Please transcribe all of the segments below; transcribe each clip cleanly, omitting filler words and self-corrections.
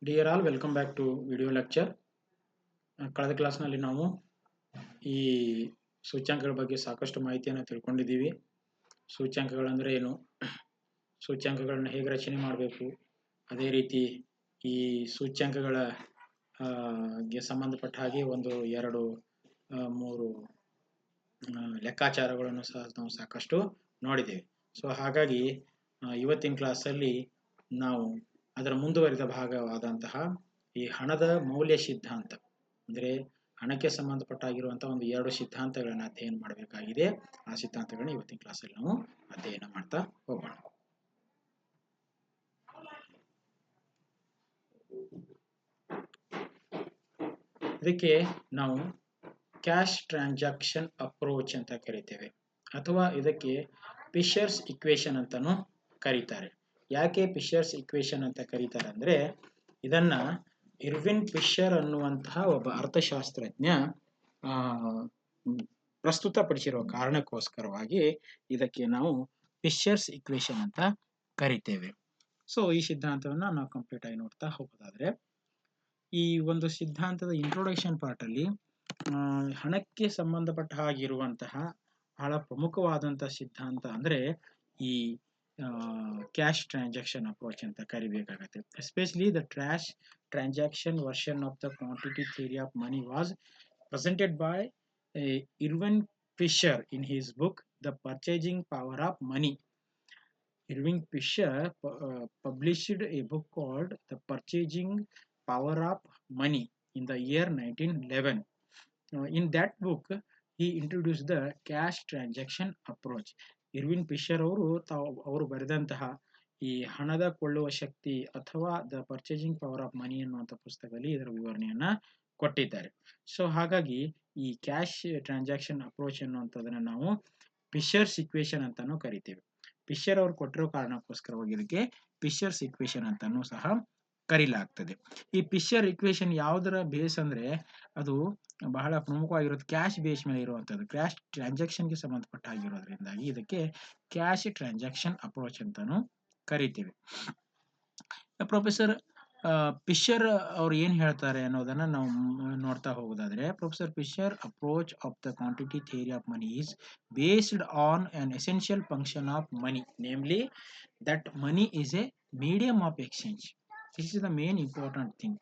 Dear all, welcome back to video lecture. ಕಳೆದ ಕ್ಲಾಸ್ನಲ್ಲಿ ನಾವು ಈ ಸೂಚ್ಯಾಂಕಗಳ ಬಗ್ಗೆ ಸಾಕಷ್ಟು ಮಾಹಿತಿಯನ್ನು ತಿಳ್ಕೊಂಡಿದ್ದೀವಿ. ಸೂಚ್ಯಾಂಕಗಳಂದರೆ ಏನು, ಸೂಚ್ಯಾಂಕಗಳನ್ನು ಹೇಗೆ ರಚನೆ ಮಾಡಬೇಕು, ಅದೇ ರೀತಿ ಈ ಸೂಚ್ಯಾಂಕಗಳ ಗೆ ಸಂಬಂಧಪಟ್ಟ ಹಾಗೆ ಒಂದು ಎರಡು ಮೂರು ಲೆಕ್ಕಾಚಾರಗಳನ್ನು ಸಹ ನಾವು ಸಾಕಷ್ಟು ನೋಡಿದ್ದೇವೆ. ಸೊ ಹಾಗಾಗಿ ಇವತ್ತಿನ ಕ್ಲಾಸಲ್ಲಿ ನಾವು ಅದರ ಮುಂದುವರಿದ ಭಾಗವಾದಂತಹ ಈ ಹಣದ ಮೌಲ್ಯ ಸಿದ್ಧಾಂತ, ಅಂದರೆ ಹಣಕ್ಕೆ ಸಂಬಂಧಪಟ್ಟಾಗಿರುವಂತಹ ಒಂದು ಎರಡು ಸಿದ್ಧಾಂತಗಳನ್ನು ಅಧ್ಯಯನ ಮಾಡಬೇಕಾಗಿದೆ. ಆ ಸಿದ್ಧಾಂತಗಳನ್ನ ಇವತ್ತಿನ ಕ್ಲಾಸಲ್ಲಿ ನಾವು ಅಧ್ಯಯನ ಮಾಡ್ತಾ ಹೋಗೋಣ. ಇದಕ್ಕೆ ನಾವು ಕ್ಯಾಶ್ ಟ್ರಾನ್ಸಾಕ್ಷನ್ ಅಪ್ರೋಚ್ ಅಂತ ಕರಿತೇವೆ, ಅಥವಾ ಇದಕ್ಕೆ ಫಿಶರ್ಸ್ ಇಕ್ವೇಶನ್ ಅಂತಾನು ಕರೀತಾರೆ. ಯಾಕೆ ಫಿಶರ್ಸ್ ಇಕ್ವೇಶನ್ ಅಂತ ಕರೀತಾರೆ ಅಂದ್ರೆ, ಇದನ್ನ ಇರ್ವಿನ್ ಫಿಶರ್ ಅನ್ನುವಂತಹ ಒಬ್ಬ ಅರ್ಥಶಾಸ್ತ್ರಜ್ಞ ಪ್ರಸ್ತುತಪಡಿಸಿರುವ ಕಾರಣಕ್ಕೋಸ್ಕರವಾಗಿ ಇದಕ್ಕೆ ನಾವು ಫಿಶರ್ಸ್ ಇಕ್ವೇಶನ್ ಅಂತ ಕರಿತೇವೆ. ಸೊ ಈ ಸಿದ್ಧಾಂತವನ್ನ ನಾವು ಕಂಪ್ಲೀಟ್ ಆಗಿ ನೋಡ್ತಾ ಹೋಗೋದಾದ್ರೆ, ಈ ಒಂದು ಸಿದ್ಧಾಂತದ ಇಂಟ್ರೊಡಕ್ಷನ್ ಪಾರ್ಟ್ ಅಲ್ಲಿ ಹಣಕ್ಕೆ ಸಂಬಂಧಪಟ್ಟ ಹಾಗಿರುವಂತಹ ಬಹಳ ಪ್ರಮುಖವಾದಂತಹ ಸಿದ್ಧಾಂತ ಅಂದ್ರೆ ಈ ಕ್ಯಾಶ್ ಟ್ರಾನ್ಸಾಕ್ಷನ್ ಅಪ್ರೋಚ್ ಅಂತ ಕರಿಬೇಕಾಗತ್ತೆ. Especially the cash transaction version of the quantity theory of money was presented by Irving Fisher in his book The Purchasing Power of Money. Irving Fisher published a book called The Purchasing Power of Money in the year 1911. In that book, he introduced the cash transaction approach. Irwin Fisher ಅವರು ಬರೆದಂತಹ ಈ ಹಣದ ಕೊಳ್ಳುವ ಶಕ್ತಿ ಅಥವಾ the purchasing power of money ಅನ್ನುವಂಥ ಪುಸ್ತಕದಲ್ಲಿ ಇದರ ವಿವರಣೆಯನ್ನ ಕೊಟ್ಟಿದ್ದಾರೆ. ಸೊ ಹಾಗಾಗಿ ಈ ಕ್ಯಾಶ್ ಟ್ರಾನ್ಸಾಕ್ಷನ್ ಅಪ್ರೋಚ್ ಅನ್ನುವಂಥದ್ದನ್ನ ನಾವು ಫಿಶರ್ಸ್ ಇಕ್ವೇಶನ್ ಅಂತಾನು ಕರಿತೇವೆ. ಫಿಶರ್ ಅವರು ಕೊಟ್ಟಿರೋ ಕಾರಣಕ್ಕೋಸ್ಕರವಾಗಿ ಇದಕ್ಕೆ ಫಿಶರ್ಸ್ ಇಕ್ವೇಶನ್ ಅಂತಾನು ಸಹ ಕರೀಲಾಗ್ತದೆ. ಈ ಫಿಶರ್ ಇಕ್ವೇಶನ್ ಯಾವುದರ ಬೇಸ್ ಅಂದ್ರೆ, ಅದು ಬಹಳ ಪ್ರಮುಖವಾಗಿರೋದು ಕ್ಯಾಶ್ ಬೇಸ್ ಮೇಲೆ ಇರುವಂತದ್ದು, ಕ್ಯಾಶ್ ಟ್ರಾನ್ಸಾಕ್ಷನ್ಗೆ ಸಂಬಂಧಪಟ್ಟ ಆಗಿರೋದ್ರಿಂದಾಗಿ ಇದಕ್ಕೆ ಕ್ಯಾಶ್ ಟ್ರಾನ್ಸಾಕ್ಷನ್ ಅಪ್ರೋಚ್ ಅಂತಾನು ಕರಿತೇವೆ. ಪ್ರೊಫೆಸರ್ ಫಿಶರ್ ಅವ್ರು ಏನ್ ಹೇಳ್ತಾರೆ ಅನ್ನೋದನ್ನ ನಾವು ನೋಡ್ತಾ ಹೋಗೋದಾದ್ರೆ, professor Fisher approach of the quantity theory of money is based on an essential function of money, namely that money is A medium of exchange. This is the main important thing.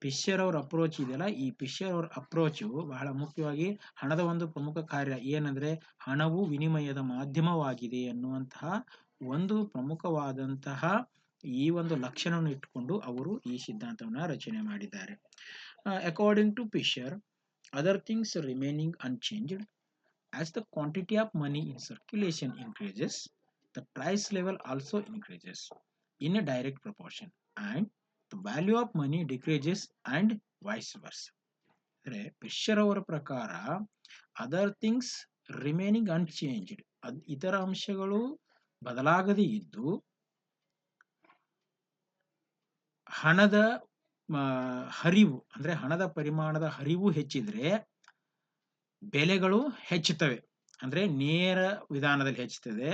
Fisher ಅವ್ರ approach ಇದೆಯಲ್ಲ, ಈ Fisher ಅವ್ರ approach ಬಹಳ ಮುಖ್ಯವಾಗಿ ಹಣದ ಒಂದು ಪ್ರಮುಖ ಕಾರ್ಯ ಏನಂದ್ರೆ, ಹಣವು ವಿನಿಮಯದ ಮಾಧ್ಯಮವಾಗಿದೆ ಅನ್ನುವಂತಹ ಒಂದು ಪ್ರಮುಖವಾದಂತಹ ಈ ಒಂದು ಲಕ್ಷಣವನ್ನು ಇಟ್ಟುಕೊಂಡು ಅವರು ಈ ಸಿದ್ಧಾಂತವನ್ನ ರಚನೆ ಮಾಡಿದ್ದಾರೆ. According to Fisher, other things remaining unchanged, as the quantity of money in circulation increases, the price level also increases in a direct proportion, and the value of money decreases and vice versa. ಅಂದ್ರೆ Fisher ಅವರ ಪ್ರಕಾರ other things remaining unchanged, ಇತರ ಅಂಶಗಳು ಬದಲಾಗದೇ ಇದ್ದು ಹಣದ ಹರಿವು ಅಂದ್ರೆ ಹಣದ ಪರಿಮಾಣದ ಹರಿವು ಹೆಚ್ಚಿದ್ರೆ ಬೆಲೆಗಳು ಹೆಚ್ಚುತ್ತವೆ, ಅಂದ್ರೆ ನೇರ ವಿಧಾನದಲ್ಲಿ ಹೆಚ್ಚುತ್ತದೆ.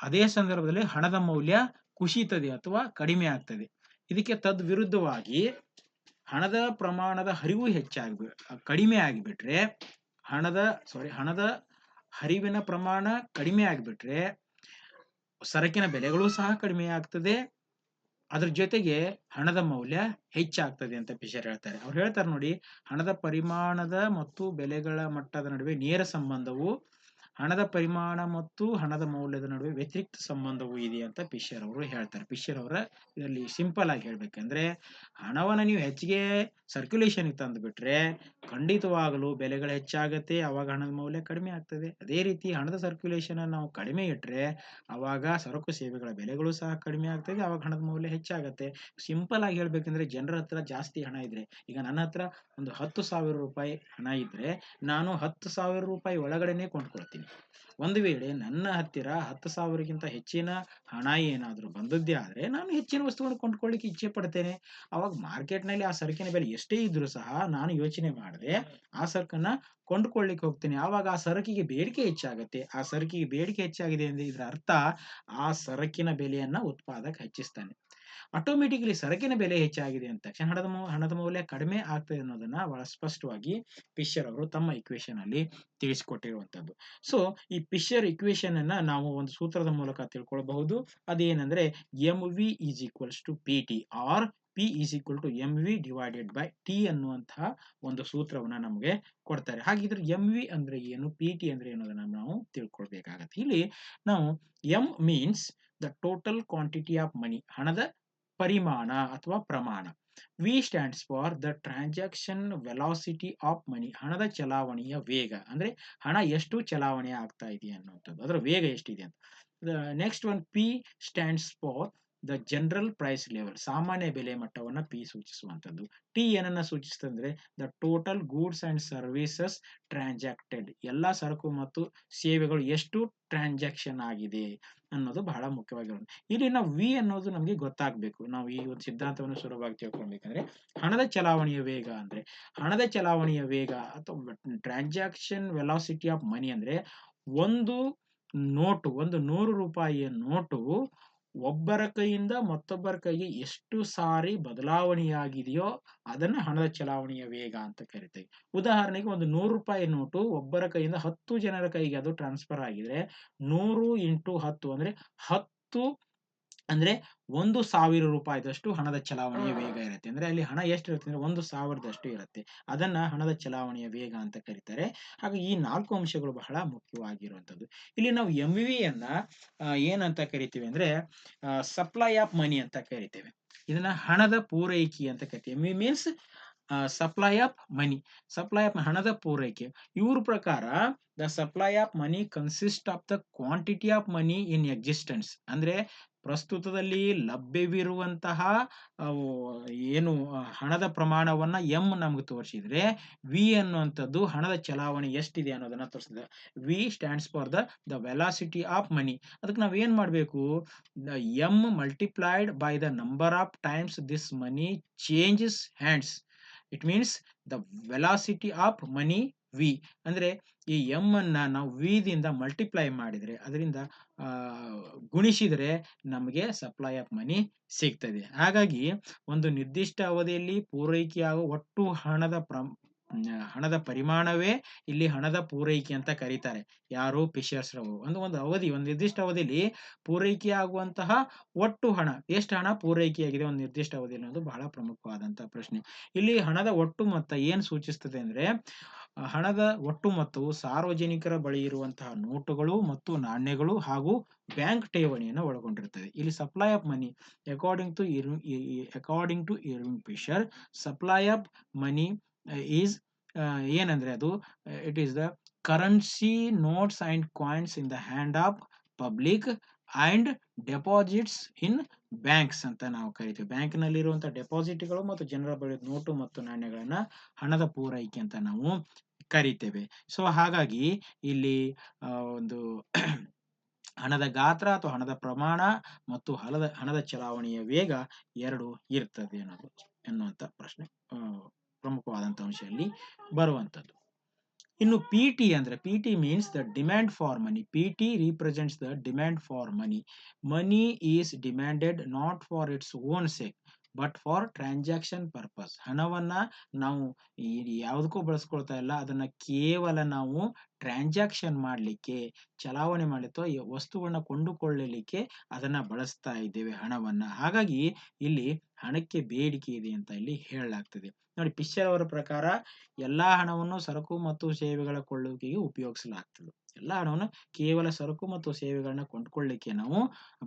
ಅದೇ ಸಂದರ್ಭದಲ್ಲಿ ಹಣದ ಮೌಲ್ಯ ಕುಸಿಯುತ್ತದೆ ಅಥವಾ ಕಡಿಮೆ ಆಗ್ತದೆ. ಇದಕ್ಕೆ ತದ್ವಿರುದ್ಧವಾಗಿ ಹಣದ ಪ್ರಮಾಣದ ಹರಿವು ಕಡಿಮೆ ಆಗಿಬಿಟ್ರೆ, ಹಣದ ಹರಿವಿನ ಪ್ರಮಾಣ ಕಡಿಮೆ ಆಗಿಬಿಟ್ರೆ ಸರಕಿನ ಬೆಲೆಗಳು ಸಹ ಕಡಿಮೆ ಆಗ್ತದೆ, ಅದ್ರ ಜೊತೆಗೆ ಹಣದ ಮೌಲ್ಯ ಹೆಚ್ಚಾಗ್ತದೆ ಅಂತ ಫಿಶರ್ ಹೇಳ್ತಾರೆ. ಅವ್ರು ಹೇಳ್ತಾರೆ ನೋಡಿ, ಹಣದ ಪರಿಮಾಣದ ಮತ್ತು ಬೆಲೆಗಳ ಮಟ್ಟದ ನಡುವೆ ನೇರ ಸಂಬಂಧವು, ಹಣದ ಪರಿಮಾಣ ಮತ್ತು ಹಣದ ಮೌಲ್ಯದ ನಡುವೆ ವ್ಯತಿರಿಕ್ತ ಸಂಬಂಧವೂ ಇದೆ ಅಂತ ಫಿಶರ್ ಅವರು ಹೇಳ್ತಾರೆ. ಫಿಶರ್ ಅವರ ಇದರಲ್ಲಿ ಸಿಂಪಲ್ ಆಗಿ ಹೇಳ್ಬೇಕಂದ್ರೆ, ಹಣವನ್ನು ನೀವು ಹೆಚ್ಚಿಗೆ ಸರ್ಕ್ಯುಲೇಷನ್ಗೆ ತಂದು ಬಿಟ್ರೆ ಖಂಡಿತವಾಗಲೂ ಬೆಲೆಗಳು ಹೆಚ್ಚಾಗತ್ತೆ, ಅವಾಗ ಹಣದ ಮೌಲ್ಯ ಕಡಿಮೆ ಆಗ್ತದೆ. ಅದೇ ರೀತಿ ಹಣದ ಸರ್ಕ್ಯುಲೇಷನ್ ನಾವು ಕಡಿಮೆ ಇಟ್ಟರೆ ಅವಾಗ ಸರಕು ಸೇವೆಗಳ ಬೆಲೆಗಳು ಸಹ ಕಡಿಮೆ ಆಗ್ತದೆ, ಅವಾಗ ಹಣದ ಮೌಲ್ಯ ಹೆಚ್ಚಾಗತ್ತೆ. ಸಿಂಪಲ್ ಆಗಿ ಹೇಳ್ಬೇಕಂದ್ರೆ, ಜನರ ಹತ್ರ ಜಾಸ್ತಿ ಹಣ ಇದ್ರೆ, ಈಗ ನನ್ನ ಹತ್ರ ಒಂದು 10,000 ರೂಪಾಯಿ ಹಣ ಇದ್ರೆ ನಾನು 10,000 ರೂಪಾಯಿ ಒಳಗಡೆನೆ ಕೊಂಡ್ಕೊಳ್ತೀನಿ. ಒಂದು ವೇಳೆ ನನ್ನ ಹತ್ತಿರ 10,000ಗಿಂತ ಹೆಚ್ಚಿನ ಹಣ ಏನಾದರೂ ಬಂದದ್ದೇ ಆದ್ರೆ ನಾನು ಹೆಚ್ಚಿನ ವಸ್ತುಗಳನ್ನು ಕೊಂಡ್ಕೊಳ್ಳಿಕ್ಕೆ ಇಚ್ಛೆ ಪಡ್ತೇನೆ. ಅವಾಗ ಮಾರ್ಕೆಟ್ನಲ್ಲಿ ಆ ಸರಕಿನ ಬೆಲೆ ಎಷ್ಟೇ ಇದ್ರೂ ಸಹ ನಾನು ಯೋಚನೆ ಮಾಡದೆ ಆ ಸರಕನ್ನ ಕೊಂಡ್ಕೊಳ್ಳಿಕ್ಕೆ ಹೋಗ್ತೇನೆ. ಆವಾಗ ಆ ಸರಕಿಗೆ ಬೇಡಿಕೆ ಹೆಚ್ಚಾಗುತ್ತೆ. ಆ ಸರಕಿಗೆ ಬೇಡಿಕೆ ಹೆಚ್ಚಾಗಿದೆ ಅಂದ್ರೆ ಇದರ ಅರ್ಥ ಆ ಸರಕಿನ ಬೆಲೆಯನ್ನ ಉತ್ಪಾದಕ ಹೆಚ್ಚಿಸ್ತಾನೆ. ಆಟೋಮೆಟಿಕಲಿ ಸರಕಿನ ಬೆಲೆ ಹೆಚ್ಚಾಗಿದೆ ಅಂದ ತಕ್ಷಣ ಹಣದ ಮೌಲ್ಯ ಕಡಿಮೆ ಆಗ್ತದೆ ಅನ್ನೋದನ್ನ ಬಹಳ ಸ್ಪಷ್ಟವಾಗಿ ಫಿಶರ್ ಅವರು ತಮ್ಮ ಇಕ್ವೇಶನ್ ಅಲ್ಲಿ ತಿಳಿಸಿಕೊಟ್ಟಿರುವಂತದ್ದು. ಸೊ ಈ ಫಿಶರ್ ಇಕ್ವೇಶನ್ ಅನ್ನ ನಾವು ಒಂದು ಸೂತ್ರದ ಮೂಲಕ ತಿಳ್ಕೊಳ್ಬಹುದು. ಅದೇನಂದ್ರೆ M V is equals to P T or P is equal to M V divided by T ಅನ್ನುವಂತಹ ಒಂದು ಸೂತ್ರವನ್ನ ನಮಗೆ ಕೊಡ್ತಾರೆ. ಹಾಗಿದ್ರೆ ಎಂ ವಿ ಅಂದ್ರೆ ಏನು, ಪಿ ಟಿ ಅಂದ್ರೆ ಏನು ಅನ್ನೋದನ್ನ ನಾವು ತಿಳ್ಕೊಳ್ಬೇಕಾಗತ್ತೆ. ಇಲ್ಲಿ ನಾವು M means the total quantity of money, ಹಣದ ಪರಿಮಾಣ ಅಥವಾ ಪ್ರಮಾಣ. V stands for the transaction velocity of money, ಹಣದ ಚಲಾವಣೆಯ ವೇಗ, ಅಂದ್ರೆ ಹಣ ಎಷ್ಟು ಚಲಾವಣೆ ಆಗ್ತಾ ಇದೆ ಅನ್ನುವಂಥದ್ದು, ಅದರ ವೇಗ ಎಷ್ಟಿದೆ ಅಂತ. Next one P stands for the general price level, ಸಾಮಾನ್ಯ ಬೆಲೆ ಮಟ್ಟವನ್ನ ಪಿ ಸೂಚಿಸುವಂಥದ್ದು. ಟಿ ಏನನ್ನ ಸೂಚಿಸ್ತಂದ್ರೆ the total goods and services transacted, ಎಲ್ಲಾ ಸರಕು ಮತ್ತು ಸೇವೆಗಳು ಎಷ್ಟು ಟ್ರಾನ್ಸಾಕ್ಷನ್ ಆಗಿದೆ ಅನ್ನೋದು ಬಹಳ ಮುಖ್ಯವಾಗಿರೋದು. ಇಲ್ಲಿ ನಾವು ವಿ ಅನ್ನೋದು ನಮಗೆ ಗೊತ್ತಾಗಬೇಕು. ನಾವು ಈ ಒಂದು ಸಿದ್ಧಾಂತವನ್ನು ಸುಲಭವಾಗಿ ತಿಳ್ಕೊಳ್ಬೇಕಂದ್ರೆ ಹಣದ ಚಲಾವಣೆಯ ವೇಗ ಅಂದ್ರೆ, ಹಣದ ಚಲಾವಣೆಯ ವೇಗ ಅಥವಾ ಟ್ರಾನ್ಸಾಕ್ಷನ್ ವೆಲಾಸಿಟಿ ಆಫ್ ಮನಿ ಅಂದ್ರೆ ಒಂದು ನೋಟು, ಒಂದು 100 ರೂಪಾಯಿಯ ನೋಟು ಒಬ್ಬರ ಕೈಯಿಂದ ಮತ್ತೊಬ್ಬರ ಕೈಗೆ ಎಷ್ಟು ಸಾರಿ ಬದಲಾವಣೆಯಾಗಿದೆಯೋ ಅದನ್ನ ಹಣದ ಚಲಾವಣೆಯ ವೇಗ ಅಂತ ಕರಿತೇವೆ. ಉದಾಹರಣೆಗೆ ಒಂದು 100 ರೂಪಾಯಿ ನೋಟು ಒಬ್ಬರ ಕೈಯಿಂದ 10 ಜನರ ಕೈಗೆ ಅದು ಟ್ರಾನ್ಸ್ಫರ್ ಆಗಿದ್ರೆ 100 ಇಂಟು 10 ಅಂದ್ರೆ 10 ಅಂದ್ರೆ 1,000 ರೂಪಾಯಿದಷ್ಟು ಹಣದ ಚಲಾವಣೆಯ ವೇಗ ಇರುತ್ತೆ. ಅಂದ್ರೆ ಅಲ್ಲಿ ಹಣ ಎಷ್ಟು ಇರುತ್ತೆ ಅಂದ್ರೆ 1,000ದಷ್ಟು ಇರುತ್ತೆ. ಅದನ್ನ ಹಣದ ಚಲಾವಣೆಯ ವೇಗ ಅಂತ ಕರೀತಾರೆ. ಹಾಗೆ ಈ 4 ಅಂಶಗಳು ಬಹಳ ಮುಖ್ಯವಾಗಿರುವಂತದ್ದು. ಇಲ್ಲಿ ನಾವು ಎಂ ವಿ ಅನ್ನ ಏನಂತ ಕರಿತೀವಿ ಅಂದ್ರೆ ಸಪ್ಲೈ ಆಫ್ ಮನಿ ಅಂತ ಕರಿತೇವೆ. ಇದನ್ನ ಹಣದ ಪೂರೈಕೆ ಅಂತ ಕರಿತೀವಿ. M V means supply of money, supply of ಹಣದ ಪೂರೈಕೆ. ಇವ್ರ ಪ್ರಕಾರ the supply of money consist of the quantity of money in existence, ಅಂದ್ರೆ ಪ್ರಸ್ತುತದಲ್ಲಿ ಲಭ್ಯವಿರುವಂತಹ ಏನು ಹಣದ ಪ್ರಮಾಣವನ್ನ ಎಂ ನಮ್ಗೆ ತೋರಿಸಿದ್ರೆ ವಿ ಅನ್ನುವಂಥದ್ದು ಹಣದ ಚಲಾವಣೆ ಎಷ್ಟಿದೆ ಅನ್ನೋದನ್ನ ತೋರಿಸ್ತದೆ. V stands for the velocity of money. ಅದಕ್ಕೆ ನಾವ್ ಏನ್ ಮಾಡ್ಬೇಕು, the M multiplied by the number of times this money changes hands, it means the velocity of money V. ಅಂದ್ರೆ ಈ ಎಂ ಅನ್ನ ನಾವು ವಿ ದಿಂದ ಮಲ್ಟಿಪ್ಲೈ ಮಾಡಿದ್ರೆ, ಅದರಿಂದ ಗುಣಿಸಿದ್ರೆ ನಮಗೆ ಸಪ್ಲೈ ಆಫ್ ಮನಿ ಸಿಗ್ತದೆ. ಹಾಗಾಗಿ ಒಂದು ನಿರ್ದಿಷ್ಟ ಅವಧಿಯಲ್ಲಿ ಪೂರೈಕೆಯಾಗುವ ಒಟ್ಟು ಹಣದ ಪರಿಮಾಣವೇ ಇಲ್ಲಿ ಹಣದ ಪೂರೈಕೆ ಅಂತ ಕರೀತಾರೆ. ಯಾರು, ಫಿಶರ್ಸ್ ರವರು. ಒಂದು ಅವಧಿ, ಒಂದು ನಿರ್ದಿಷ್ಟ ಅವಧಿಯಲ್ಲಿ ಪೂರೈಕೆ ಆಗುವಂತಹ ಒಟ್ಟು ಹಣ, ಎಷ್ಟು ಹಣ ಪೂರೈಕೆಯಾಗಿದೆ ಒಂದು ನಿರ್ದಿಷ್ಟ ಅವಧಿಯಲ್ಲಿ ಅನ್ನೋದು ಬಹಳ ಪ್ರಮುಖವಾದಂತಹ ಪ್ರಶ್ನೆ. ಇಲ್ಲಿ ಹಣದ ಒಟ್ಟು ಮೊತ್ತ ಏನ್ ಸೂಚಿಸ್ತದೆ ಅಂದ್ರೆ ಹಣದ ಒಟ್ಟು ಮೊತ್ತವು ಸಾರ್ವಜನಿಕರ ಬಳಿ ಇರುವಂತಹ ನೋಟುಗಳು ಮತ್ತು ನಾಣ್ಯಗಳು ಹಾಗೂ ಬ್ಯಾಂಕ್ ಠೇವಣಿಯನ್ನು ಒಳಗೊಂಡಿರುತ್ತದೆ. ಇಲ್ಲಿ supply of money according to Irving Fisher, supply of money is ಏನಂದ್ರೆ ಅದು it is the currency notes and coins in the hand of public and deposits in banks ಅಂತ ನಾವು ಕರಿತೀವಿ. ಬ್ಯಾಂಕ್ ನಲ್ಲಿ ಇರುವಂತಹ ಡೆಪಾಸಿಟ್ಗಳು ಮತ್ತು ಜನರ ಬಳಿ ನೋಟು ಮತ್ತು ನಾಣ್ಯಗಳನ್ನ ಹಣದ ಪೂರೈಕೆ ಅಂತ ನಾವು ಕರಿತೇವೆ. ಸೊ ಹಾಗಾಗಿ ಇಲ್ಲಿ ಒಂದು ಹಣದ ಗಾತ್ರ ಅಥವಾ ಹಣದ ಪ್ರಮಾಣ ಮತ್ತು ಹಣದ ಚಲಾವಣೆಯ ವೇಗ ಎರಡು ಇರ್ತದೆ ಎನ್ನುವಂತ ಪ್ರಶ್ನೆ ಪ್ರಮುಖವಾದಂತಹ ಅಂಶದಲ್ಲಿ ಬರುವಂತದ್ದು. ಇನ್ನು ಪಿ ಟಿ ಅಂದ್ರೆ, P T means the demand for money. P T represents the demand for money. Money is demanded not for its own sake but for transaction purpose. ಹಣವನ್ನ ನಾವು ಯಾವುದಕ್ಕೂ ಬಳಸ್ಕೊಳ್ತಾ ಇಲ್ಲ, ಅದನ್ನ ಕೇವಲ ನಾವು ಟ್ರಾನ್ಸಾಕ್ಷನ್ ಮಾಡಲಿಕ್ಕೆ, ಚಲಾವಣೆ ಮಾಡಲಿಕ್ಕೆ, ವಸ್ತುಗಳನ್ನ ಕೊಂಡುಕೊಳ್ಳಲಿಕ್ಕೆ ಅದನ್ನ ಬಳಸ್ತಾ ಇದ್ದೇವೆ ಹಣವನ್ನ. ಹಾಗಾಗಿ ಇಲ್ಲಿ ಹಣಕ್ಕೆ ಬೇಡಿಕೆ ಇದೆ ಅಂತ ಇಲ್ಲಿ ಹೇಳಲಾಗ್ತದೆ. ನೋಡಿ, ಫಿಶರ್ ಅವರ ಪ್ರಕಾರ ಎಲ್ಲಾ ಹಣವನ್ನು ಸರಕು ಮತ್ತು ಸೇವೆಗಳ ಕೊಳ್ಳುವಿಕೆಗೆ ಉಪಯೋಗಿಸಲಾಗ್ತದೆ. ಎಲ್ಲಾ ಹಣವನ್ನು ಕೇವಲ ಸರಕು ಮತ್ತು ಸೇವೆಗಳನ್ನ ಕೊಂಡ್ಕೊಳ್ಳಿಕ್ಕೆ ನಾವು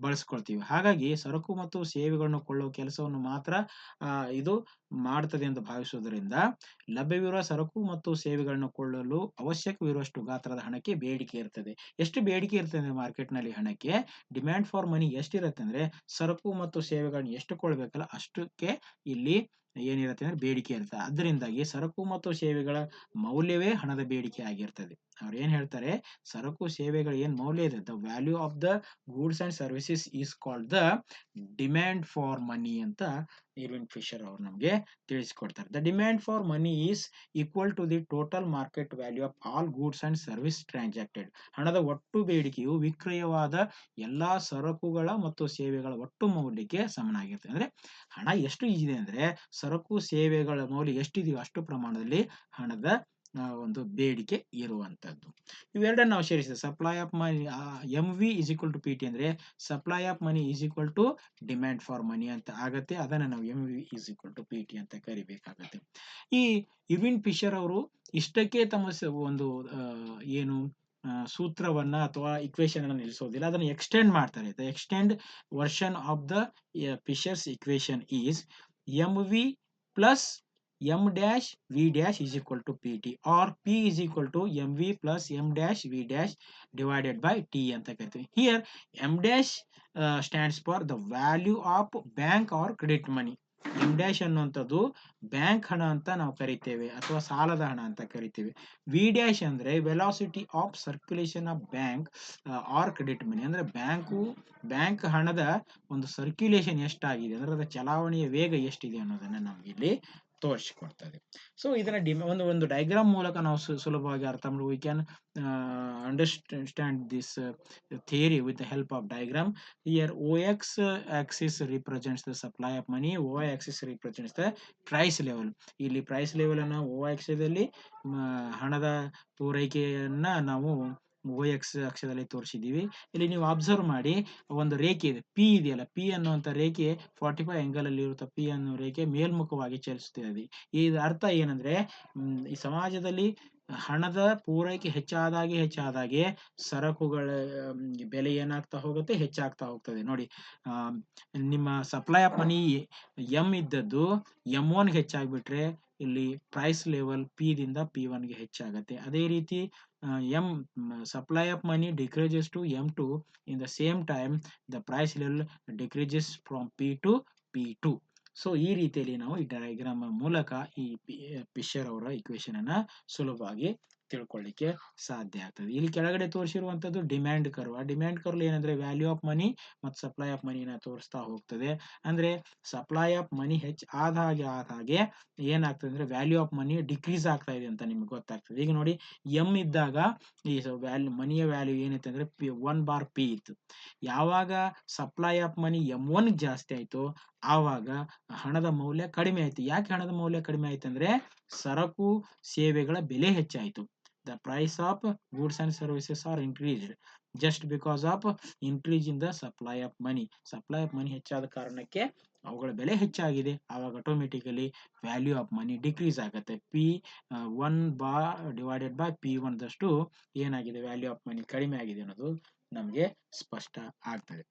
ಬಳಸ್ಕೊಳ್ತೀವಿ. ಹಾಗಾಗಿ ಸರಕು ಮತ್ತು ಸೇವೆಗಳನ್ನು ಕೊಳ್ಳುವ ಕೆಲಸವನ್ನು ಮಾತ್ರ ಇದು ಮಾಡ್ತದೆ ಎಂದು ಭಾವಿಸುವುದರಿಂದ ಲಭ್ಯವಿರುವ ಸರಕು ಮತ್ತು ಸೇವೆಗಳನ್ನು ಕೊಳ್ಳಲು ಅವಶ್ಯಕವಿರುವಷ್ಟು ಗಾತ್ರದ ಹಣಕ್ಕೆ ಬೇಡಿಕೆ ಇರ್ತದೆ. ಎಷ್ಟು ಬೇಡಿಕೆ ಇರ್ತದೆ ಮಾರ್ಕೆಟ್ ನಲ್ಲಿ ಹಣಕ್ಕೆ? ಡಿಮ್ಯಾಂಡ್ ಫಾರ್ ಮನಿ ಎಷ್ಟಿರುತ್ತೆ ಅಂದ್ರೆ ಸರಕು ಮತ್ತು ಸೇವೆಗಳನ್ನ ಎಷ್ಟು ಕೊಳ್ಬೇಕಲ್ಲ ಅಷ್ಟಕ್ಕೆ ಇಲ್ಲಿ ಏನಿರುತ್ತೆ ಅಂದ್ರೆ ಬೇಡಿಕೆ ಇರುತ್ತೆ. ಅದರಿಂದಾಗಿ ಸರಕು ಮತ್ತು ಸೇವೆಗಳ ಮೌಲ್ಯವೇ ಹಣದ ಬೇಡಿಕೆ ಆಗಿರ್ತದೆ. ಅವ್ರು ಏನ್ ಹೇಳ್ತಾರೆ, ಸರಕು ಸೇವೆಗಳ ಏನ್ ಮೌಲ್ಯ ಇದೆ, the value of the goods and services is called the demand for money ಅಂತ ಇರ್ವಿನ್ ಫಿಶರ್ ಅವರು ನಮಗೆ ತಿಳಿಸಿಕೊಡ್ತಾರೆ. The demand for money is equal to the total market value of all goods and service transacted. ಹಣದ ಒಟ್ಟು ಬೇಡಿಕೆಯು ವಿಕ್ರಯವಾದ ಎಲ್ಲಾ ಸರಕುಗಳ ಮತ್ತು ಸೇವೆಗಳ ಒಟ್ಟು ಮೌಲ್ಯಕ್ಕೆ ಸಮನಾಗಿರ್ತದೆ. ಅಂದ್ರೆ ಹಣ ಎಷ್ಟು ಇದೆ ಅಂದ್ರೆ ಸರಕು ಸೇವೆಗಳ ಮೌಲ್ಯ ಎಷ್ಟಿದೆಯೋ ಅಷ್ಟು ಪ್ರಮಾಣದಲ್ಲಿ ಹಣದ ಒಂದು ಬೇಡಿಕೆ ಇರುವಂತದ್ದು. ಇವೆರಡನ್ನು ನಾವು ಸೇರಿಸಿದ supply of money M V is equal to P T ಅಂದ್ರೆ supply of money is equal to demand for money ಅಂತ ಆಗತ್ತೆ. ಅದನ್ನ ನಾವು M V is equal to P T ಅಂತ ಕರಿಬೇಕಾಗತ್ತೆ. ಈ ಇರ್ವಿನ್ ಫಿಶರ್ ಅವರು ಇಷ್ಟಕ್ಕೆ ತಮ್ಮ ಒಂದು ಏನು ಸೂತ್ರವನ್ನ ಅಥವಾ ಇಕ್ವೇಶನ್ ಅನ್ನು ನಿಲ್ಲಿಸೋದಿಲ್ಲ, ಅದನ್ನು ಎಕ್ಸ್ಟೆಂಡ್ ಮಾಡ್ತಾರೆ. The extend version of the Fisher's equation is M V plus m dash v dash is equal to pt or p is equal to mv plus m dash v dash divided by t ಅಂತ ಕರಿತೀವಿ. Here m dash stands for the value of bank or credit money. m dash ಅನ್ನುವಂಥದ್ದು bank ಹಣ ಅಂತ ನಾವು ಕರಿತೇವೆ ಅಥವಾ ಸಾಲದ ಹಣ ಅಂತ ಕರಿತೇವೆ. ವಿ ಡ್ಯಾಶ್ ಅಂದ್ರೆ velocity of circulation of bank or credit money ಅಂದ್ರೆ ಬ್ಯಾಂಕ್ ಹಣದ ಒಂದು ಸರ್ಕ್ಯುಲೇಷನ್ ಎಷ್ಟಾಗಿದೆ ಅಂದ್ರೆ ಅದರ ಚಲಾವಣೆಯ ವೇಗ ಎಷ್ಟಿದೆ ಅನ್ನೋದನ್ನ ನಮ್ಗೆ ಇಲ್ಲಿ ತೋರಿಸಿಕೊಡ್ತದೆ. ಸೊ ಇದನ್ನ ಒಂದು ಡಯಾಗ್ರಾಮ್ ಮೂಲಕ ನಾವು ಸುಲಭವಾಗಿ ಅರ್ಥ ಮಾಡಿ we can understand this theory with the help of diagram. Here OX axis represents the supply of money, OY axis represents the price level. ಇಲ್ಲಿ ಪ್ರೈಸ್ ಲೆವೆಲ್ ಅನ್ನ OY ಅಕ್ಷದಲ್ಲಿ ಹಣದ ಪೂರೈಕೆಯನ್ನ ನಾವು OX ಅಕ್ಷದಲ್ಲಿ ತೋರಿಸಿದ್ದೀವಿ. ಇಲ್ಲಿ ನೀವು ಅಬ್ಸರ್ವ್ ಮಾಡಿ ಒಂದು ರೇಖೆ ಇದೆ ಪಿ ಇದೆಯಲ್ಲ, ಪಿ ಅನ್ನುವಂಥ ರೇಖೆ 45 ಆಂಗಲ್ ಅಲ್ಲಿ ಇರುತ್ತೆ. ಪಿ ಅನ್ನೋ ರೇಖೆ ಮೇಲ್ಮುಖವಾಗಿ ಚಲಿಸುತ್ತಿದೆ. ಇದರ ಅರ್ಥ ಏನಂದ್ರೆ ಈ ಸಮಾಜದಲ್ಲಿ ಹಣದ ಪೂರೈಕೆ ಹೆಚ್ಚಾದಾಗೆ ಸರಕುಗಳ ಬೆಲೆ ಏನಾಗ್ತಾ ಹೋಗುತ್ತೆ, ಹೆಚ್ಚಾಗ್ತಾ ಹೋಗ್ತದೆ. ನೋಡಿ, ನಿಮ್ಮ ಸಪ್ಲೈ ಆಫ್ ಮನಿ ಎಂ ಇದ್ದದ್ದು M1 ಹೆಚ್ಚಾಗ್ಬಿಟ್ರೆ ಇಲ್ಲಿ ಪ್ರೈಸ್ ಲೆವೆಲ್ ಪಿ ದಿಂದ P1 ಗೆ ಹೆಚ್ಚಾಗತ್ತೆ. ಅದೇ ರೀತಿ supply of money decreases to M2. In the same time the price level decreases from P to P2. So ಈ ರೀತಿಯಲ್ಲಿ ನಾವು ಈ ಡಯಾಗ್ರಾಮ್ ಮೂಲಕ ಈ ಫಿಶರ್ ಅವರ ಇಕ್ವೇಶನ್ ಅನ್ನ ಸುಲಭವಾಗಿ ತಿಳ್ಕೊಳ್ಳಿಕ್ಕೆ ಸಾಧ್ಯ ಆಗ್ತದೆ. ಇಲ್ಲಿ ಕೆಳಗಡೆ ತೋರಿಸಿರುವಂತದ್ದು ಡಿಮ್ಯಾಂಡ್ ಕರ್ವ್. ಆ ಡಿಮ್ಯಾಂಡ್ ಕರ್ವ್ ಏನಂದ್ರೆ ವ್ಯಾಲ್ಯೂ ಆಫ್ ಮನಿ ಮತ್ತು ಸಪ್ಲೈ ಆಫ್ ಮನಿನ ತೋರಿಸ್ತಾ ಹೋಗ್ತದೆ. ಅಂದ್ರೆ ಸಪ್ಲೈ ಆಫ್ ಮನಿ ಆದ ಹಾಗೆ ಏನಾಗ್ತದೆ ಅಂದ್ರೆ ವ್ಯಾಲ್ಯೂ ಆಫ್ ಮನಿ ಡಿಕ್ರೀಸ್ ಆಗ್ತಾ ಇದೆ ಅಂತ ನಿಮ್ಗೆ ಗೊತ್ತಾಗ್ತದೆ. ಈಗ ನೋಡಿ, ಎಂ ಇದ್ದಾಗ ಈ ಮನಿಯ ವ್ಯಾಲ್ಯೂ ಏನಿತ್ತು ಅಂದ್ರೆ P ಇತ್ತು. ಯಾವಾಗ ಸಪ್ಲೈ ಆಫ್ ಮನಿ M1 ಜಾಸ್ತಿ ಆಯ್ತು ಆವಾಗ ಹಣದ ಮೌಲ್ಯ ಕಡಿಮೆ ಆಯ್ತು. ಯಾಕೆ ಹಣದ ಮೌಲ್ಯ ಕಡಿಮೆ ಆಯ್ತು ಅಂದ್ರೆ ಸರಕು ಸೇವೆಗಳ ಬೆಲೆ ಹೆಚ್ಚಾಯ್ತು. The price of goods and services are increased just because of increase in the supply of money. Supply of money ಹೆಚ್ಚಾದ ಕಾರಣಕ್ಕೆ ಅವುಗಳ ಬೆಲೆ ಹೆಚ್ಚಾಗಿದೆ. ಆವಾಗ automatically value of money decrease ಆಗುತ್ತೆ. P1 ಡಿವೈಡೆಡ್ ಬೈ P1 ದಷ್ಟು ಏನಾಗಿದೆ, ವ್ಯಾಲ್ಯೂ ಆಫ್ ಮನಿ ಕಡಿಮೆ ಆಗಿದೆ ಅನ್ನೋದು ನಮಗೆ ಸ್ಪಷ್ಟ ಆಗ್ತದೆ.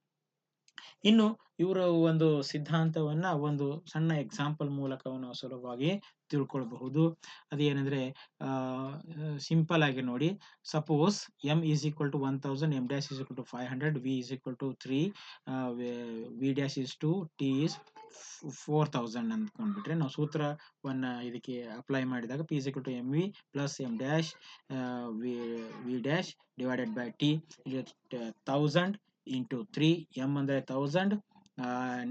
ಇನ್ನು ಇವರ ಒಂದು ಸಿದ್ಧಾಂತವನ್ನ ಒಂದು ಸಣ್ಣ ಎಕ್ಸಾಂಪಲ್ ಮೂಲಕ ನಾವು ಸುಲಭವಾಗಿ ತಿಳ್ಕೊಳ್ಬಹುದು. ಅದೇನೆಂದ್ರೆ ಸಿಂಪಲ್ ಆಗಿ ನೋಡಿ, suppose m is equal to 1000, m dash is equal to 500, v is equal to 3, v dash is 2, t is 4000 ಅಂದ್ಕೊಂಡ್ಬಿಟ್ರೆ ನಾವು ಸೂತ್ರವನ್ನ ಇದಕ್ಕೆ ಅಪ್ಲೈ ಮಾಡಿದಾಗ p is equal to mv plus m dash v dash divided by t 1000 into 3, m ಅಂದ್ರೆ 1000,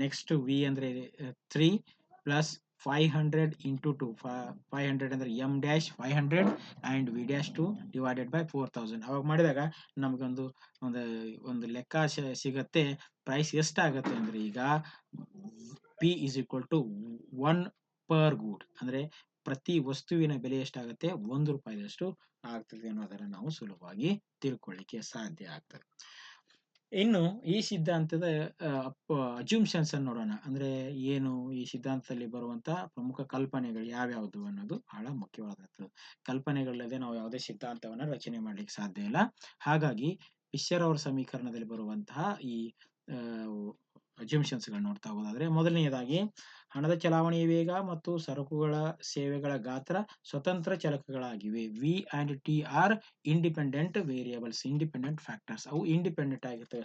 next v ಅಂದ್ರೆ 3 plus 500 into 2, 500 ಅಂದ್ರೆ m dash 500 and v dash 2 divided by 4000. ಅವಾಗ ಮಾಡಿದಾಗ ನಮಗೊಂದು ಒಂದು ಲೆಕ್ಕ ಸಿಗತ್ತೆ. ಪ್ರೈಸ್ ಎಷ್ಟಾಗತ್ತೆ ಅಂದ್ರೆ ಈಗ p is equal to 1 per good ಅಂದ್ರೆ ಪ್ರತಿ ವಸ್ತುವಿನ ಬೆಲೆ ಎಷ್ಟಾಗತ್ತೆ, ₹1 ಆಗ್ತದೆ ಅನ್ನೋದನ್ನ ನಾವು ಸುಲಭವಾಗಿ ತಿಳ್ಕೊಳ್ಳಿಕ್ಕೆ ಸಾಧ್ಯ ಆಗ್ತದೆ. ಇನ್ನು ಈ ಸಿದ್ಧಾಂತದ ಅಜ್ಯೂಮ್ಷನ್ಸ್ ಅನ್ನು ನೋಡೋಣ. ಅಂದ್ರೆ ಏನು ಈ ಸಿದ್ಧಾಂತದಲ್ಲಿ ಬರುವಂತ ಪ್ರಮುಖ ಕಲ್ಪನೆಗಳು ಯಾವ್ಯಾವುದು ಅನ್ನೋದು ಬಹಳ ಮುಖ್ಯವಾದದ್ದು. ಕಲ್ಪನೆಗಳಿಲ್ಲದೆ ನಾವು ಯಾವುದೇ ಸಿದ್ಧಾಂತವನ್ನ ರಚನೆ ಮಾಡ್ಲಿಕ್ಕೆ ಸಾಧ್ಯ ಇಲ್ಲ. ಹಾಗಾಗಿ ಫಿಶರ್ ಅವರ ಸಮೀಕರಣದಲ್ಲಿ ಬರುವಂತಹ ಈ ಅಜ್ಯೂಮ್ಷನ್ಸ್ ಗಳು ನೋಡ್ತಾ ಹೋಗೋದಾದ್ರೆ, ಮೊದಲನೆಯದಾಗಿ ಹಣದ ಚಲಾವಣೆಯ ವೇಗ ಮತ್ತು ಸರಕುಗಳ ಸೇವೆಗಳ ಗಾತ್ರ ಸ್ವತಂತ್ರ ಚಲಕಗಳಾಗಿವೆ. V and T are independent variables, independent factors. ಅವು ಇಂಡಿಪೆಂಡೆಂಟ್ ಆಗಿರ್ತವೆ.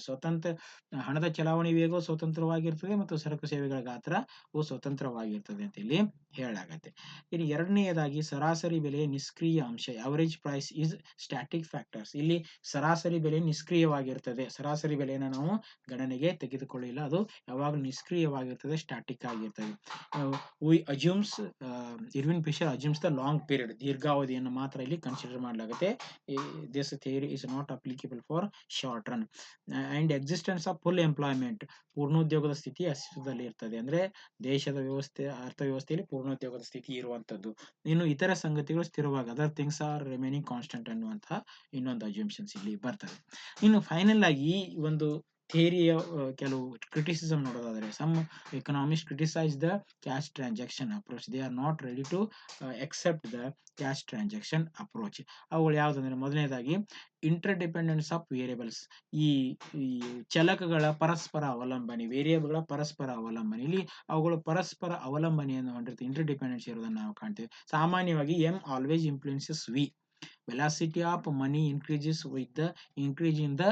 ಹಣದ ಚಲಾವಣೆ ವೇಗವು ಸ್ವತಂತ್ರವಾಗಿರ್ತದೆ ಮತ್ತು ಸರಕು ಸೇವೆಗಳ ಗಾತ್ರ ಅವು ಸ್ವತಂತ್ರವಾಗಿರ್ತದೆ ಅಂತ ಇಲ್ಲಿ ಹೇಳಲಾಗತ್ತೆ. ಇನ್ನು ಎರಡನೆಯದಾಗಿ ಸರಾಸರಿ ಬೆಲೆ ನಿಷ್ಕ್ರಿಯ ಅಂಶ, average price is static factors. ಇಲ್ಲಿ ಸರಾಸರಿ ಬೆಲೆ ನಿಷ್ಕ್ರಿಯವಾಗಿರ್ತದೆ. ಸರಾಸರಿ ಬೆಲೆಯನ್ನು ನಾವು ಗಣನೆಗೆ ತೆಗೆದುಕೊಳ್ಳಿಲ್ಲ, ಅದು ಯಾವಾಗಲೂ ನಿಷ್ಕ್ರಿಯವಾಗಿರ್ತದೆ, ಸ್ಟ್ಯಾಟಿಕ್ ಆಗಿರ್ತದೆ. We assumes Irving Fisher assumes the long period, ದೀರ್ಘಾವಧಿಯನ್ನು ಮಾತ್ರ ಇಲ್ಲಿ ಕನ್ಸಿಡರ್ ಮಾಡಲಾಗುತ್ತೆ. This theory is not applicable for short run. And existence of full employment, ಪೂರ್ಣೋದ್ಯೋಗದ ಸ್ಥಿತಿ ಅಸ್ತಿತ್ವದಲ್ಲಿ ಇರ್ತದೆ. ಅಂದ್ರೆ ದೇಶದ ಅರ್ಥವ್ಯವಸ್ಥೆಯಲ್ಲಿ ಪೂರ್ಣೋದ್ಯೋಗದ ಸ್ಥಿತಿ ಇರುವಂತದ್ದು. ಇನ್ನು ಇತರ ಸಂಗತಿಗಳು ಸ್ಥಿರವಾಗಿ, other things are remaining constant ಅನ್ನುವಂತಹ ಇನ್ನೊಂದು ಅಜ್ಯೂಮ್ಷನ್ಸ್ ಇಲ್ಲಿ ಬರ್ತದೆ. ಇನ್ನು ಫೈನಲ್ ಆಗಿ ಈ ಒಂದು ಥಿಯರಿಯ ಕೆಲವು ಕ್ರಿಟಿಸಿಸಮ್ ನೋಡೋದಾದ್ರೆ, some economist criticise the cash transaction approach. They are not ready to accept the cash transaction approach. ಅವುಗಳು ಯಾವುದಂದ್ರೆ, ಮೊದಲನೇದಾಗಿ ಇಂಟರ್ ಡಿಪೆಂಡೆನ್ಸ್ ಆಫ್ ವೇರಿಯೇಬಲ್ಸ್, ಈ ಚಲಕಗಳ ಪರಸ್ಪರ ಅವಲಂಬನೆ, ವೇರಿಯೇಬಲ್ಗಳ ಪರಸ್ಪರ ಅವಲಂಬನೆ. ಇಲ್ಲಿ ಅವುಗಳು ಪರಸ್ಪರ ಅವಲಂಬನೆಯನ್ನು ಹೊಂದಿರುತ್ತೆ, ಇಂಟರ್ ಡಿಪೆಂಡೆನ್ಸ್ ಇರೋದನ್ನು ನಾವು ಕಾಣ್ತೇವೆ. ಸಾಮಾನ್ಯವಾಗಿ M always influences V. Velocity of money increases with the increase in the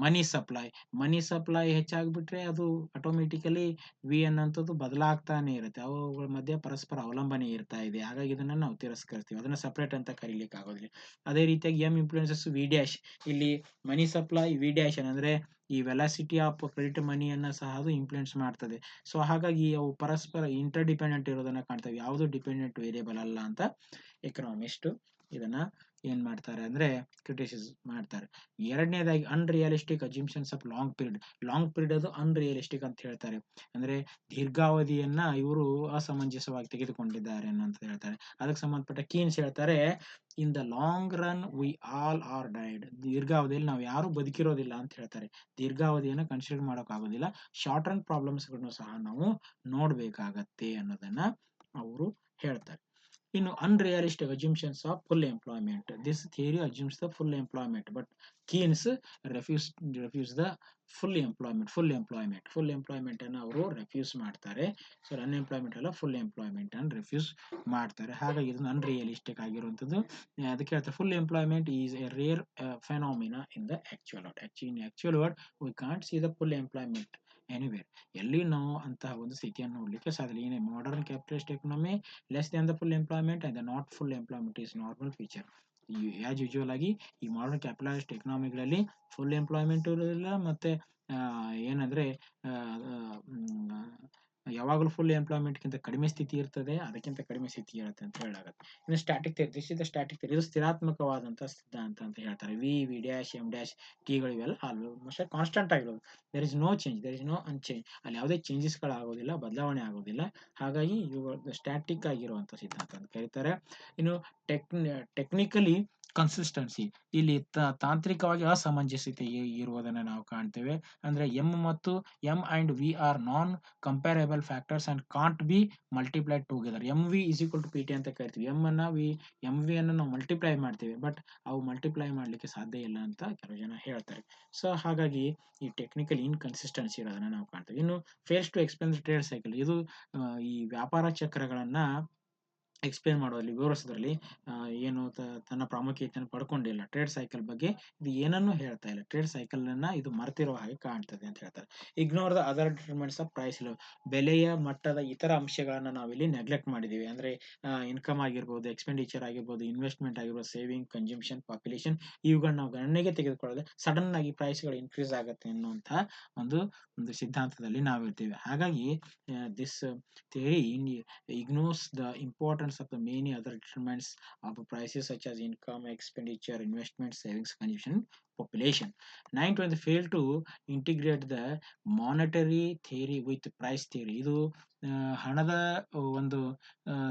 money supply. Money supply ಹೆಚ್ಚಾಗ್ಬಿಟ್ರೆ ಅದು ಆಟೋಮೆಟಿಕಲಿ ವಿ ಅನ್ನೋಂಥದ್ದು ಬದಲಾಗ್ತಾನೆ ಇರುತ್ತೆ. ಅವುಗಳ ಮಧ್ಯೆ ಪರಸ್ಪರ ಅವಲಂಬನೆ ಇರ್ತಾ ಇದೆ. ಹಾಗಾಗಿ ಇದನ್ನ ನಾವು ತಿರಸ್ಕರಿಸ್ತೀವಿ, ಅದನ್ನ ಸಪ್ರೇಟ್ ಅಂತ ಕರೀಲಿಕ್ಕೆ ಆಗೋದಿಲ್ಲ. ಅದೇ ರೀತಿಯಾಗಿ ಎಂ ಇನ್ಫ್ಲುಯೆನ್ಸಸ್ ವಿ ಡ್ಯಾಶ್. ಇಲ್ಲಿ ಮನಿ ಸಪ್ಲೈ ವಿ ಡ್ಯಾಶ್ ಅಂದ್ರೆ ಈ ವೆಲಾಸಿಟಿ ಆಫ್ ಕ್ರೆಡಿಟ್ ಮನಿಯನ್ನ ಸಹ ಅದು ಇನ್ಫ್ಲುಯೆನ್ಸ್ ಮಾಡ್ತದೆ. ಸೊ ಹಾಗಾಗಿ ಅವು ಪರಸ್ಪರ ಇಂಟರ್ ಡಿಪೆಂಡೆಂಟ್ ಇರೋದನ್ನ ಕಾಣ್ತೇವೆ, ಯಾವುದು ಡಿಪೆಂಡೆಂಟ್ ವೇರಿಯೇಬಲ್ ಅಲ್ಲ ಅಂತ ಎಕನಾಮಿಸ್ಟ್ ಇದನ್ನ ಏನ್ ಮಾಡ್ತಾರೆ ಅಂದ್ರೆ ಕ್ರಿಟಿಸೈಸ್ ಮಾಡ್ತಾರೆ. ಎರಡನೇದಾಗಿ unrealistic assumptions of long period. Long period ಅದು ಅನ್ರಿಯಲಿಸ್ಟಿಕ್ ಅಂತ ಹೇಳ್ತಾರೆ. ಅಂದ್ರೆ ದೀರ್ಘಾವಧಿಯನ್ನ ಇವರು ಅಸಮಂಜಸವಾಗಿ ತೆಗೆದುಕೊಂಡಿದ್ದಾರೆ ಅಂತ ಹೇಳ್ತಾರೆ. ಅದಕ್ಕೆ ಸಂಬಂಧಪಟ್ಟ ಕೀನ್ಸ್ ಹೇಳ್ತಾರೆ, in the long run we all are died. ದೀರ್ಘಾವಧಿಯಲ್ಲಿ ನಾವು ಯಾರು ಬದುಕಿರೋದಿಲ್ಲ ಅಂತ ಹೇಳ್ತಾರೆ. ದೀರ್ಘಾವಧಿಯನ್ನು ಕನ್ಸಿಡರ್ ಮಾಡೋಕ್ಕಾಗೋದಿಲ್ಲ, ಶಾರ್ಟ್ ರನ್ ಪ್ರಾಬ್ಲಮ್ಸ್ ಗಳನ್ನು ಸಹ ನಾವು ನೋಡ್ಬೇಕಾಗತ್ತೆ ಅನ್ನೋದನ್ನ ಅವರು ಹೇಳ್ತಾರೆ. ಇನ್ನು unrealistic assumptions of full employment. This theory assumes the full employment but Keynes refuse the full employment ಅನ್ನು ಅವರು ರೆಫ್ಯೂಸ್ ಮಾಡ್ತಾರೆ. ಸೊ ಅನ್ಎಂಪ್ಲಾಯ್ಮೆಂಟ್ ಅಲ್ಲ, ಫುಲ್ ಎಂಪ್ಲಾಯ್ಮೆಂಟ್ ಅನ್ನು ರೆಫ್ಯೂಸ್ ಮಾಡ್ತಾರೆ. ಹಾಗಾಗಿ ಇದನ್ನು ಅನ್ರಿಯಲಿಸ್ಟಿಕ್ ಆಗಿರುವಂಥದ್ದು. ಅದಕ್ಕೆ ಹೇಳ್ತಾರೆ full employment is A rare phenomena in the actual world. In actual world we can't see the full employment anywhere. ಎಲ್ಲಿ ನಾವು ಅಂತಹ ಒಂದು ಸ್ಥಿತಿಯನ್ನು ನೋಡಲಿಕ್ಕೆ ಸಾಧ್ಯ. ಏನೇ modern capitalist economy less than the full employment and not full employment is normal feature. As usual ಆಗಿ ಈ ಮಾಡರ್ನ್ ಕ್ಯಾಪಿಟಲಿಸ್ಟ್ ಎಕನಾಮಿಗಳಲ್ಲಿ ಫುಲ್ ಎಂಪ್ಲಾಯ್ಮೆಂಟ್ ಇರೋದಿಲ್ಲ, ಮತ್ತೆ ಏನಂದ್ರೆ ಯಾವಾಗಲೂ ಫುಲ್ ಎಂಪ್ಲಾಯ್ಮೆಂಟ್ಗಿಂತ ಕಡಿಮೆ ಸ್ಥಿತಿ ಇರ್ತದೆ, ಅದಕ್ಕಿಂತ ಕಡಿಮೆ ಸ್ಥಿತಿ ಇರುತ್ತೆ ಅಂತ ಹೇಳಲಾಗುತ್ತೆ. ಇನ್ನು static theory, this is the static theory. ಇದು ಸ್ಥಿರಾತ್ಮಕವಾದಂತಹ ಸಿದ್ಧಾಂತ ಅಂತ ಹೇಳ್ತಾರೆ. ವಿ ಡ್ಯಾಶ್ ಎಂ ಡ್ಯಾಶ್ ಟಿಗಳು ಇವೆಲ್ಲ ಆಲ್ಮೋಸ್ಟ್ ಕಾನ್ಸ್ಟೆಂಟ್ ಆಗಿರೋದು. There is no change, there is no unchange. ಅಲ್ಲಿ ಯಾವುದೇ ಚೇಂಜಸ್ಗಳಾಗೋದಿಲ್ಲ, ಬದಲಾವಣೆ ಆಗೋದಿಲ್ಲ. ಹಾಗಾಗಿ ಇವುಗಳು ಸ್ಟ್ಯಾಟಿಕ್ ಆಗಿರುವಂಥ ಸಿದ್ಧಾಂತ ಅಂತ ಕರೀತಾರೆ. ಇನ್ನು ಟೆಕ್ನಿಕಲಿ ಕನ್ಸಿಸ್ಟೆನ್ಸಿ, ಇಲ್ಲಿ ತಾಂತ್ರಿಕವಾಗಿ ಅಸಮಂಜಸತೆ ಇರುವುದನ್ನು ನಾವು ಕಾಣ್ತೇವೆ. ಅಂದ್ರೆ ಎಂ ಮತ್ತು M and V are non comparable factors and can't be multiplied together. M V is equal to P T ಅಂತ ಕರಿತೀವಿ. ಎಂ ವಿ ಅನ್ನು ನಾವು ಮಲ್ಟಿಪ್ಲೈ ಮಾಡ್ತೇವೆ, ಬಟ್ ಅವು ಮಲ್ಟಿಪ್ಲೈ ಮಾಡ್ಲಿಕ್ಕೆ ಸಾಧ್ಯ ಇಲ್ಲ ಅಂತ ಕೆಲವು ಜನ ಹೇಳ್ತಾರೆ. ಸೊ ಹಾಗಾಗಿ ಈ ಟೆಕ್ನಿಕಲ್ ಇನ್ಕನ್ಸಿಸ್ಟೆನ್ಸಿ ಇರೋದನ್ನ ನಾವು ಕಾಣ್ತೇವೆ. ಇನ್ನು fails to explain the trade cycle. ಇದು ಈ ವ್ಯಾಪಾರ ಚಕ್ರಗಳನ್ನ ಎಕ್ಸ್ಪ್ಲೇನ್ ಮಾಡೋದ್ರಲ್ಲಿ, ವಿವರಿಸೋದ್ರಲ್ಲಿ ಏನು ತನ್ನ ಪ್ರಾಮುಖ್ಯತೆಯನ್ನು ಪಡ್ಕೊಂಡಿಲ್ಲ. ಟ್ರೇಡ್ ಸೈಕಲ್ ಬಗ್ಗೆ ಇದು ಏನನ್ನೂ ಹೇಳ್ತಾ ಇಲ್ಲ. ಟ್ರೇಡ್ ಸೈಕಲ್ ಅನ್ನ ಇದು ಮರ್ತಿರೋ ಹಾಗೆ ಕಾಣ್ತದೆ ಅಂತ ಹೇಳ್ತಾರೆ. Ignore the other determinants of price. ಬೆಲೆಯ ಮಟ್ಟದ ಇತರ ಅಂಶಗಳನ್ನ ನಾವಿಲ್ಲಿ ನೆಗ್ಲೆಕ್ಟ್ ಮಾಡಿದೀವಿ. ಅಂದ್ರೆ ಇನ್ಕಮ್ ಆಗಿರ್ಬೋದು, ಎಕ್ಸ್ಪೆಂಡಿಚರ್ ಆಗಿರ್ಬೋದು, ಇನ್ವೆಸ್ಟ್ಮೆಂಟ್ ಆಗಿರ್ಬೋದು, ಸೇವಿಂಗ್, ಕನ್ಸಂಪ್ಷನ್, ಪಾಪ್ಯುಲೇಷನ್, ಇವುಗಳನ್ನ ನಾವು ಗಣನೆಗೆ ತೆಗೆದುಕೊಳ್ಳದೆ ಸಡನ್ ಆಗಿ ಪ್ರೈಸ್ಗಳು ಇನ್ಕ್ರೀಸ್ ಆಗುತ್ತೆ ಅನ್ನುವಂತಹ ಒಂದು ಸಿದ್ಧಾಂತದಲ್ಲಿ ನಾವಿರ್ತೀವಿ. ಹಾಗಾಗಿ this theory ignores the importance of the many other determinants of prices such as income, expenditure, investment, savings, consumption, population. 9th, fail to integrate the monetary theory with price theory. ಇದು ಹಣದ ಒಂದು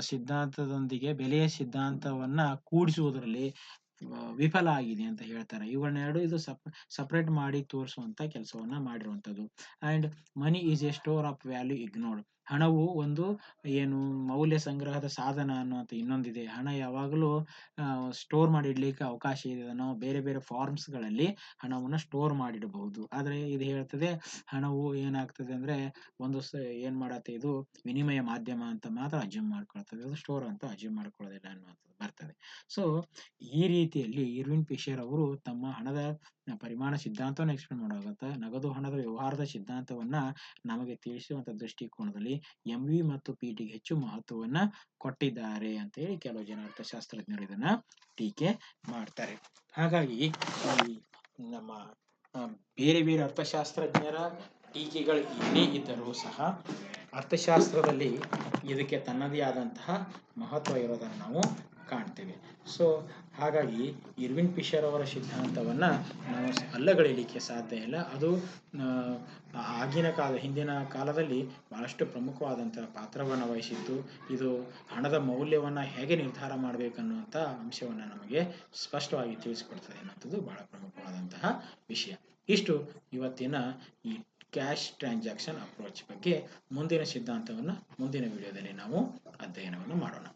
ಸಿದ್ಧಾಂತದೊಂದಿಗೆ ಬೆಲೆಯ ಸಿದ್ಧಾಂತವನ್ನ ಕೂಡಿಸುವುದರಲ್ಲಿ ವಿಫಲ ಆಗಿದೆ ಅಂತ ಹೇಳ್ತಾರೆ. ಇವುಗಳನ್ನೆರಡು ಇದು ಸಪರೇಟ್ ಮಾಡಿ ತೋರಿಸುವಂತ ಕೆಲಸವನ್ನ ಮಾಡಿರುವಂತದ್ದು. And money is a store of value ignored. ಹಣವು ಒಂದು ಏನು ಮೌಲ್ಯ ಸಂಗ್ರಹದ ಸಾಧನ ಅನ್ನುವಂಥ ಇನ್ನೊಂದಿದೆ. ಹಣ ಯಾವಾಗಲೂ ಸ್ಟೋರ್ ಮಾಡಿ ಇಡ್ಲಿಕ್ಕೆ ಅವಕಾಶ ಇದೆ. ನಾವು ಬೇರೆ ಬೇರೆ ಫಾರ್ಮ್ಸ್ಗಳಲ್ಲಿ ಹಣವನ್ನು ಸ್ಟೋರ್ ಮಾಡಿಡಬಹುದು. ಆದರೆ ಇದು ಹೇಳ್ತದೆ ಹಣವು ಏನಾಗ್ತದೆ ಅಂದ್ರೆ ಒಂದು ಏನ್ ಮಾಡತ್ತೆ ಇದು ವಿನಿಮಯ ಮಾಧ್ಯಮ ಅಂತ ಮಾತ್ರ ಅಜ್ಯೂಮ್ ಮಾಡ್ಕೊಳ್ತದೆ, ಅದು ಸ್ಟೋರ್ ಅಂತ ಅಜ್ಯೂಮ್ ಮಾಡ್ಕೊಳ್ಳೋದಿಲ್ಲ ಅನ್ನುವಂಥದ್ದು ಬರ್ತದೆ. ಸೊ ಈ ರೀತಿಯಲ್ಲಿ ಇರ್ವಿನ್ ಫಿಶರ್ ಅವರು ತಮ್ಮ ಹಣದ ಪರಿಮಾಣ ಸಿದ್ಧಾಂತವನ್ನು ಎಕ್ಸ್ಪ್ಲೇನ್ ಮಾಡುವಾಗ ನಗದು ಹಣದ ವ್ಯವಹಾರದ ಸಿದ್ಧಾಂತವನ್ನ ನಮಗೆ ತಿಳಿಸುವಂತ ದೃಷ್ಟಿಕೋನದಲ್ಲಿ MV ಮತ್ತು PT ಗೆ ಹೆಚ್ಚು ಮಹತ್ವವನ್ನ ಕೊಟ್ಟಿದ್ದಾರೆ ಅಂತ ಹೇಳಿ ಕೆಲವು ಜನ ಅರ್ಥಶಾಸ್ತ್ರಜ್ಞರು ಇದನ್ನ ಟೀಕೆ ಮಾಡ್ತಾರೆ. ಹಾಗಾಗಿ ಈ ನಮ್ಮ ಬೇರೆ ಬೇರೆ ಅರ್ಥಶಾಸ್ತ್ರಜ್ಞರ ಟೀಕೆಗಳು ಏನೇ ಇದ್ದರೂ ಸಹ ಅರ್ಥಶಾಸ್ತ್ರದಲ್ಲಿ ಇದಕ್ಕೆ ತನ್ನದೇ ಆದಂತಹ ಮಹತ್ವ ಇರೋದನ್ನು ನಾವು ಕಾಣ್ತೇವೆ. ಸೊ ಹಾಗಾಗಿ ಇರ್ವಿನ್ ಫಿಶರ್ ಅವರ ಸಿದ್ಧಾಂತವನ್ನ ನಾವು ಅಲ್ಲಗಳೆಯಲಿಕ್ಕೆ ಸಾಧ್ಯ ಇಲ್ಲ. ಅದು ಆಗಿನ ಹಿಂದಿನ ಕಾಲದಲ್ಲಿ ಬಹಳಷ್ಟು ಪ್ರಮುಖವಾದಂತಹ ಪಾತ್ರವನ್ನು ವಹಿಸಿತ್ತು. ಇದು ಹಣದ ಮೌಲ್ಯವನ್ನ ಹೇಗೆ ನಿರ್ಧಾರ ಮಾಡಬೇಕನ್ನುವಂಥ ಅಂಶವನ್ನ ನಮಗೆ ಸ್ಪಷ್ಟವಾಗಿ ತಿಳಿಸಿಕೊಡ್ತದೆ ಅನ್ನೋಂಥದ್ದು ಬಹಳ ಪ್ರಮುಖವಾದಂತಹ ವಿಷಯ. ಇಷ್ಟು ಇವತ್ತಿನ ಈ ಕ್ಯಾಶ್ ಟ್ರಾನ್ಸಾಕ್ಷನ್ ಅಪ್ರೋಚ್ ಬಗ್ಗೆ. ಮುಂದಿನ ಸಿದ್ಧಾಂತವನ್ನು ಮುಂದಿನ ವಿಡಿಯೋದಲ್ಲಿ ನಾವು ಅಧ್ಯಯನವನ್ನು ಮಾಡೋಣ.